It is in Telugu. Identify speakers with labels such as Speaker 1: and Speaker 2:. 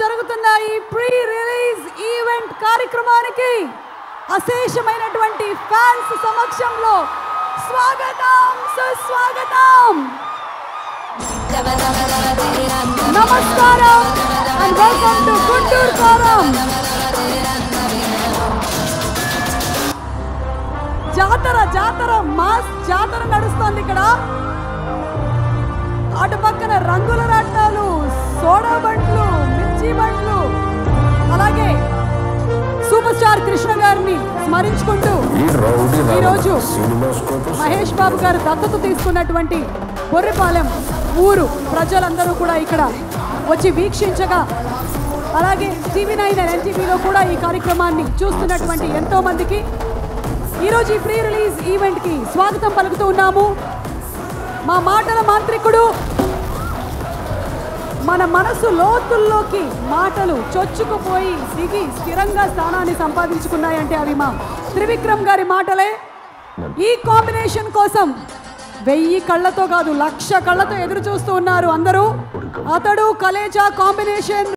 Speaker 1: జరుగుతున్న ఈ ప్రీ రిలీజ్ ఈవెంట్ కార్యక్రమానికి అశేషమైనటువంటి ఫ్యాన్స్ సమక్షంలో స్వాగతం సుస్వాగతం నమస్కారం and welcome to Guntur forum. జాతర మాస్ జాతర నడుస్తోంది ఇక్కడ. అటు పక్కన రంగుల రాట్నాలు, సోడా బండ్లు, మిర్చి బండ్లు, అలాగే సూపర్ స్టార్ కృష్ణ గారిని స్మరించుకుంటూ ఈరోజు మహేష్ బాబు గారు దత్తత తీసుకున్నటువంటి బొర్రిపాలెం ఊరు ప్రజలందరూ కూడా ఇక్కడ వచ్చి వీక్షించగా, అలాగే TV9 NTVలో కూడా ఈ కార్యక్రమాన్ని చూస్తున్నటువంటి ఎంతో మందికి ఈరోజు ఈ ప్రీ రిలీజ్ ఈవెంట్కి స్వాగతం పలుకుతూ ఉన్నాము. మా మాటల మాంత్రికుడు, మన మనసు లోతుల్లోకి మాటలు చొచ్చుకుపోయి దిగి స్థిరంగా స్థానాన్ని సంపాదించుకున్నాయంటే అవి మా త్రివిక్రమ్ గారి మాటలే. ఈ కాంబినేషన్ కోసం 1000 కళ్ళతో కాదు 1,00,000 కళ్ళతో ఎదురు చూస్తూ ఉన్నారు అందరూ. అతడు కలేజా కాంబినేషన్